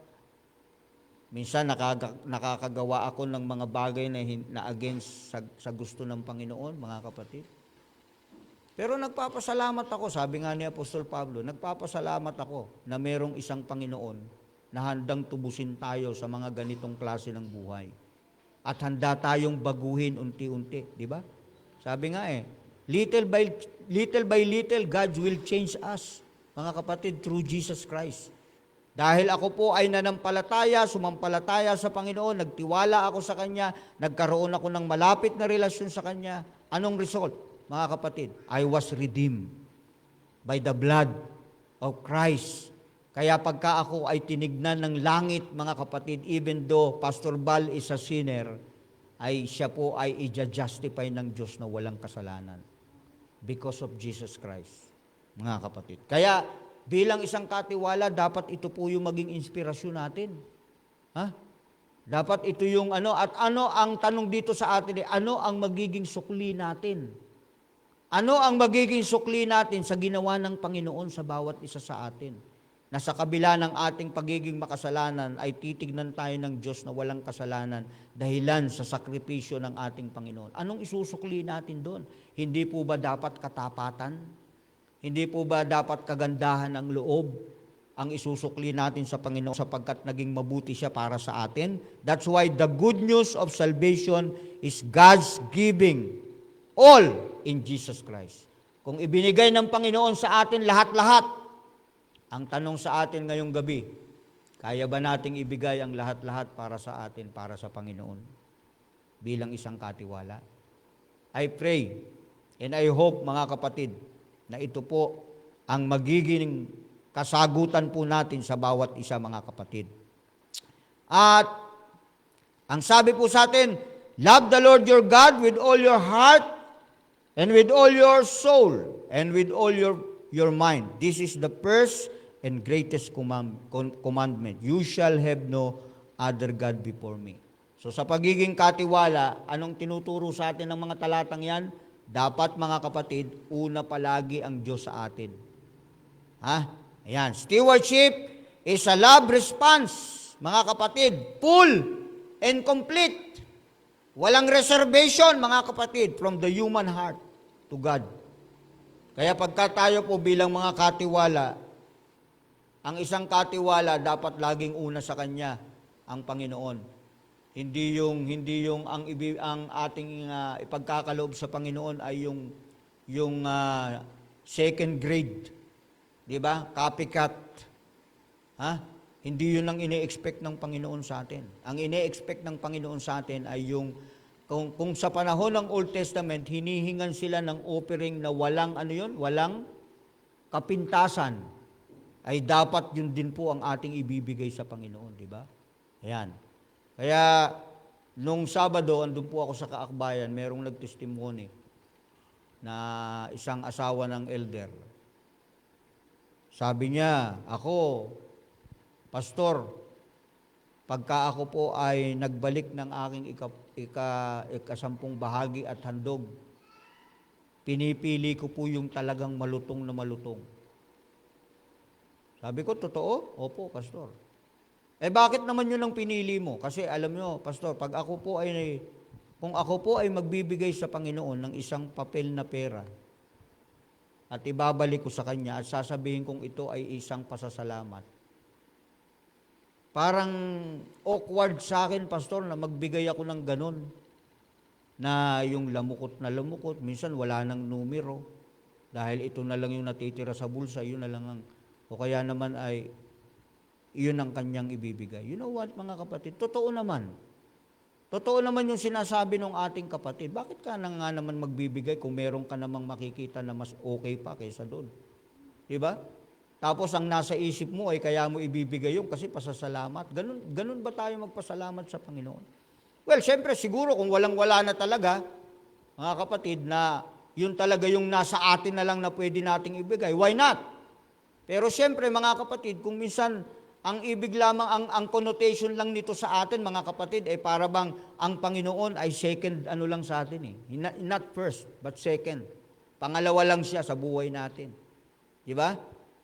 Minsan nakakagawa ako ng mga bagay na against sa gusto ng Panginoon, mga kapatid. Pero nagpapasalamat ako, sabi nga ni Apostol Pablo, nagpapasalamat ako na merong isang Panginoon na handang tubusin tayo sa mga ganitong klase ng buhay. At handa tayong baguhin unti-unti, di ba? Sabi nga little by little, God will change us, mga kapatid, through Jesus Christ. Dahil ako po ay sumampalataya sa Panginoon, nagtiwala ako sa Kanya, nagkaroon ako ng malapit na relasyon sa Kanya. Anong result, mga kapatid? I was redeemed by the blood of Christ. Kaya pagka ako ay tinignan ng langit, mga kapatid, even though Pastor Bal is a sinner, ay siya po ay i-justify ng Diyos na walang kasalanan because of Jesus Christ, mga kapatid. Kaya bilang isang katiwala, dapat ito po yung maging inspirasyon natin. Dapat ito yung at ano ang tanong dito sa atin, ano ang magiging sukli natin? Ano ang magiging sukli natin sa ginawa ng Panginoon sa bawat isa sa atin? Na sa kabila ng ating pagiging makasalanan, ay titignan tayo ng Diyos na walang kasalanan dahilan sa sakripisyo ng ating Panginoon. Anong isusukli natin doon? Hindi po ba dapat katapatan? Hindi po ba dapat kagandahan ng loob ang isusukli natin sa Panginoon sapagkat naging mabuti siya para sa atin? That's why the good news of salvation is God's giving all in Jesus Christ. Kung ibinigay ng Panginoon sa atin lahat-lahat, ang tanong sa atin ngayong gabi, kaya ba nating ibigay ang lahat-lahat para sa atin, para sa Panginoon, bilang isang katiwala? I pray and I hope, mga kapatid, na ito po ang magiging kasagutan po natin sa bawat isa, mga kapatid. At ang sabi po sa atin, Love the Lord your God with all your heart, and with all your soul, and with all your mind. This is the first and greatest commandment. You shall have no other God before me. So sa pagiging katiwala, anong tinuturo sa atin ng mga talatang yan? Dapat mga kapatid, una palagi ang Diyos sa atin. Ha? Ayan. Stewardship is a love response, mga kapatid. Full and complete. Walang reservation, mga kapatid, from the human heart to God. Kaya pagka tayo po bilang mga katiwala, ang isang katiwala dapat laging una sa Kanya, ang Panginoon. Hindi yung ang ating ipagkakaloob sa Panginoon ay yung second grade. 'Di ba? Copycat. Ha? Hindi yun ang ine-expect ng Panginoon sa atin. Ang ine-expect ng Panginoon sa atin ay yung, kung sa panahon ng Old Testament, hinihingan sila ng offering na walang, walang kapintasan, ay dapat yun din po ang ating ibibigay sa Panginoon, di ba? Ayan. Kaya, nung Sabado, andun po ako sa Kaakbayan, merong nagtestimony na isang asawa ng elder. Sabi niya, ako, Pastor, pagka ako po ay nagbalik ng aking ikasampung bahagi at handog, pinipili ko po yung talagang malutong na malutong. Sabi ko, totoo? Opo, Pastor. Bakit naman yun ang pinili mo? Kasi alam nyo, Pastor, kung ako po ay magbibigay sa Panginoon ng isang papel na pera, at ibabalik ko sa Kanya at sasabihin kong ito ay isang pasasalamat, parang awkward sa akin, Pastor, na magbigay ako ng ganun. Na yung lamukot na lamukot, minsan wala nang numero. Dahil ito na lang yung natitira sa bulsa, yun na lang o kaya naman ay, yun ang kanyang ibibigay. You know what, mga kapatid? Totoo naman. Totoo naman yung sinasabi ng ating kapatid. Bakit ka na nga naman magbibigay kung meron ka namang makikita na mas okay pa kaysa doon? Diba? Tapos ang nasa isip mo ay kaya mo ibibigay yun kasi pasasalamat. Ganun ba tayo magpasalamat sa Panginoon? Well, syempre siguro kung walang-wala na talaga, mga kapatid, na yun talaga yung nasa atin na lang na pwede nating ibigay, why not? Pero syempre mga kapatid, kung minsan ang ibig lamang, ang connotation lang nito sa atin, mga kapatid, ay para bang ang Panginoon ay second lang sa atin eh. Not first, but second. Pangalawa lang siya sa buhay natin. Diba?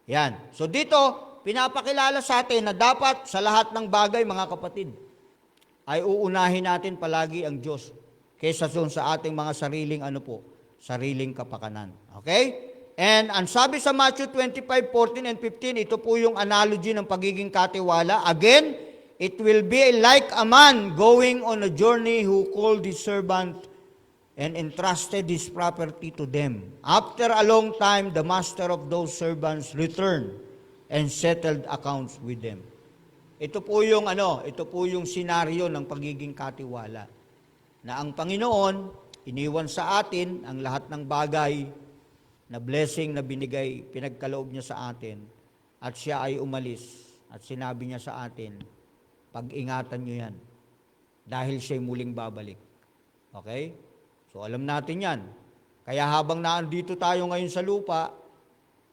Yan. So dito, pinapakilala sa atin na dapat sa lahat ng bagay, mga kapatid, ay uunahin natin palagi ang Diyos kaysa sa ating mga sariling kapakanan. Okay? And ang sabi sa Matthew 25:14 and 15, ito po yung analogy ng pagiging katiwala. Again, it will be like a man going on a journey who called his servant and entrusted his property to them. After a long time, the master of those servants returned and settled accounts with them. Ito po yung senaryo ng pagiging katiwala. Na ang Panginoon, iniwan sa atin ang lahat ng bagay na blessing na binigay, pinagkaloob niya sa atin, at siya ay umalis, at sinabi niya sa atin, pag-ingatan niyo yan, dahil siya'y muling babalik. Okay? So alam natin yan. Kaya habang naandito tayo ngayon sa lupa,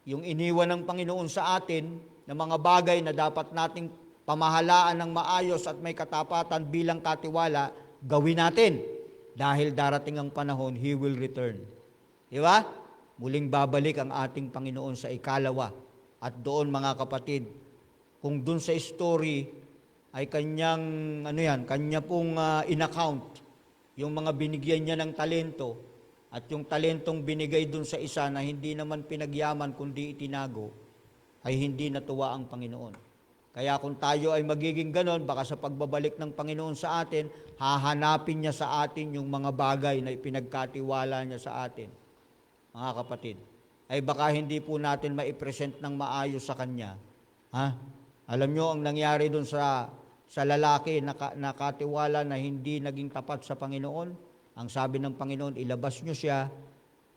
yung iniwan ng Panginoon sa atin na mga bagay na dapat nating pamahalaan ng maayos at may katapatan bilang katiwala, gawin natin. Dahil darating ang panahon, He will return. Di ba? Muling babalik ang ating Panginoon sa ikalawa. At doon mga kapatid, kung doon sa story ay kanya pong in-account yung mga binigyan niya ng talento at yung talentong binigay dun sa isa na hindi naman pinagyaman kundi itinago, ay hindi natuwa ang Panginoon. Kaya kung tayo ay magiging ganon, baka sa pagbabalik ng Panginoon sa atin, hahanapin niya sa atin yung mga bagay na ipinagkatiwala niya sa atin. Mga kapatid, ay baka hindi po natin maipresent ng maayos sa Kanya. Alam nyo ang nangyari dun sa lalaki na katiwala na hindi naging tapat sa Panginoon, ang sabi ng Panginoon, ilabas nyo siya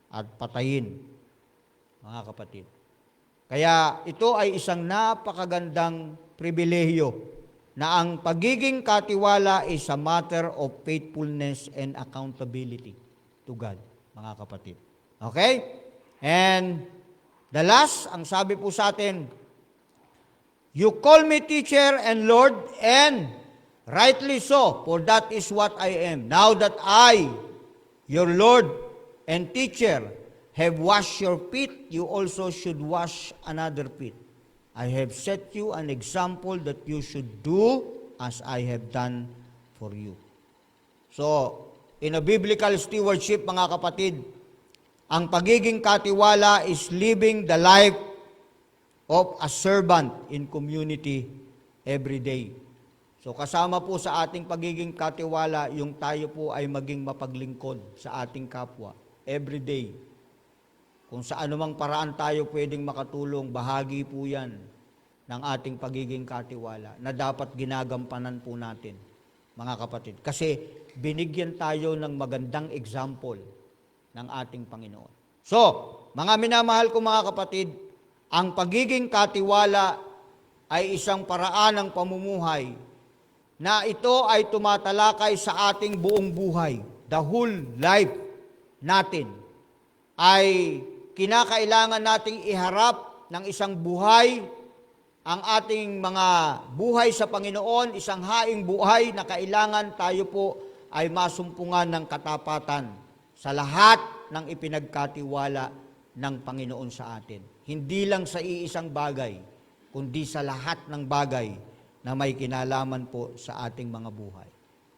at patayin, mga kapatid. Kaya ito ay isang napakagandang pribilehiyo na ang pagiging katiwala is a matter of faithfulness and accountability to God, mga kapatid. Okay? And the last, ang sabi po sa atin, you call me teacher and Lord, and rightly so, for that is what I am. Now that I, your Lord and teacher, have washed your feet, you also should wash another feet. I have set you an example that you should do as I have done for you. So, in a biblical stewardship, mga kapatid, ang pagiging katiwala is living the life of a servant in community every day. So kasama po sa ating pagiging katiwala, yung tayo po ay maging mapaglingkod sa ating kapwa every day. Kung sa anumang paraan tayo pwedeng makatulong, bahagi po yan ng ating pagiging katiwala na dapat ginagampanan po natin, mga kapatid. Kasi binigyan tayo ng magandang example ng ating Panginoon. So, mga minamahal ko mga kapatid, ang pagiging katiwala ay isang paraan ng pamumuhay na ito ay tumatalakay sa ating buong buhay. The whole life natin ay kinakailangan nating iharap ng isang buhay, ang ating mga buhay sa Panginoon, isang haing buhay na kailangan tayo po ay masumpungan ng katapatan sa lahat ng ipinagkatiwala ng Panginoon sa atin. Hindi lang sa iisang bagay, kundi sa lahat ng bagay na may kinalaman po sa ating mga buhay.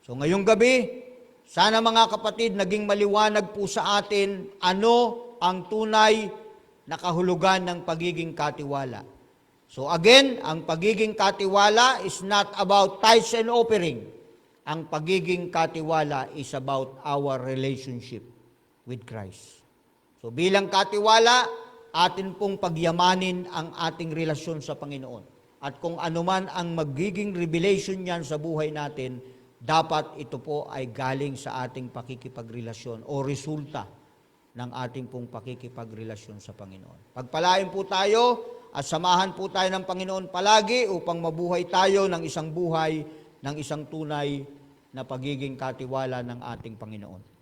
So ngayong gabi, sana mga kapatid, naging maliwanag po sa atin ano ang tunay na kahulugan ng pagiging katiwala. So again, ang pagiging katiwala is not about tithes and offering. Ang pagiging katiwala is about our relationship with Christ. So bilang katiwala, atin pong pagyamanin ang ating relasyon sa Panginoon. At kung anuman ang magiging revelation niyan sa buhay natin, dapat ito po ay galing sa ating pakikipagrelasyon o resulta ng ating pong pakikipagrelasyon sa Panginoon. Pagpalain po tayo at samahan po tayo ng Panginoon palagi upang mabuhay tayo ng isang buhay, ng isang tunay na pagiging katiwala ng ating Panginoon.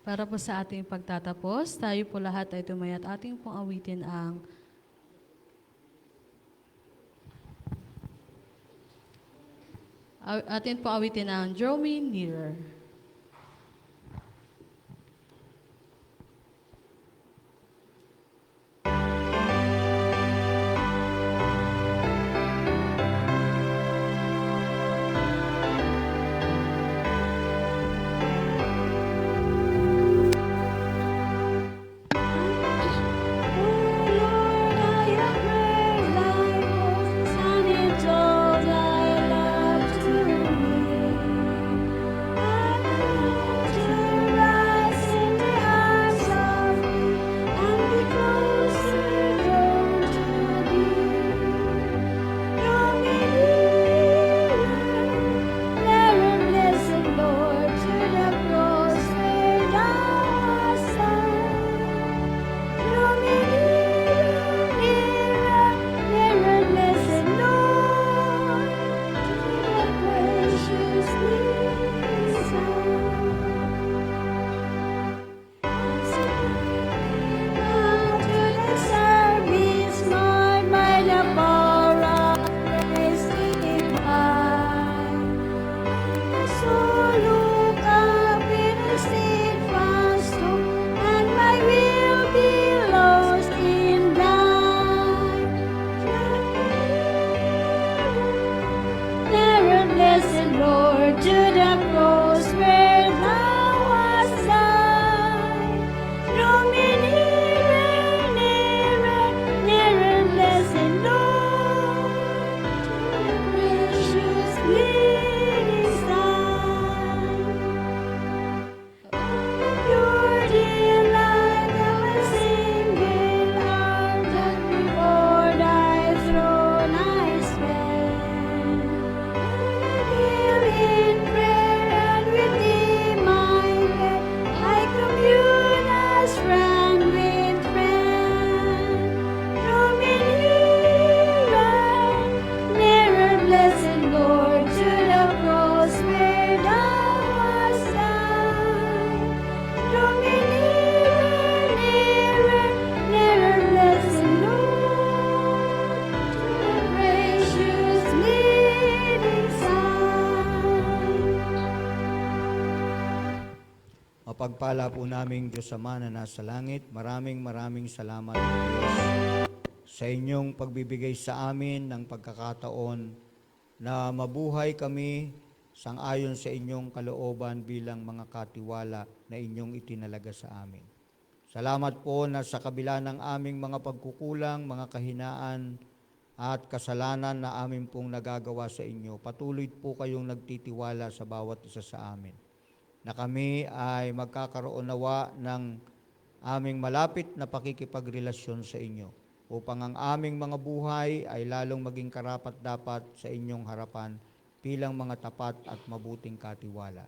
Para po sa ating pagtatapos, tayo po lahat ay tumaya at ating pong awitin ang Draw Me Nearer. Nearer, blessed Lord. Mapagpala po naming Diyos Ama na nasa langit, maraming salamat po Diyos sa inyong pagbibigay sa amin ng pagkakataon na mabuhay kami sang-ayon sa inyong kalooban bilang mga katiwala na inyong itinalaga sa amin. Salamat po na sa kabila ng aming mga pagkukulang, mga kahinaan at kasalanan na amin pong nagagawa sa inyo, patuloy po kayong nagtitiwala sa bawat isa sa amin, na kami ay magkakaroon nawa ng aming malapit na pakikipagrelasyon sa inyo, upang ang aming mga buhay ay lalong maging karapat-dapat sa inyong harapan bilang mga tapat at mabuting katiwala.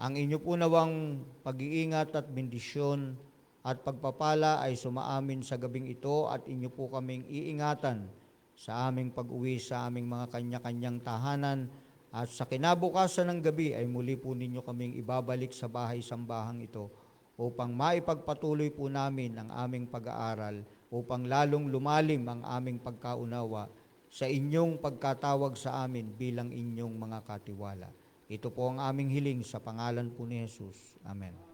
Ang inyo po nawang pag-iingat at bendisyon at pagpapala ay sumaamin sa gabing ito at inyo po kaming iingatan sa aming pag-uwi sa aming mga kanya-kanyang tahanan, at sa kinabukasan ng gabi ay muli po ninyo kaming ibabalik sa bahay-sambahang ito upang maipagpatuloy po namin ang aming pag-aaral, upang lalong lumalim ang aming pagkaunawa sa inyong pagkatawag sa amin bilang inyong mga katiwala. Ito po ang aming hiling sa pangalan po ni Jesus. Amen.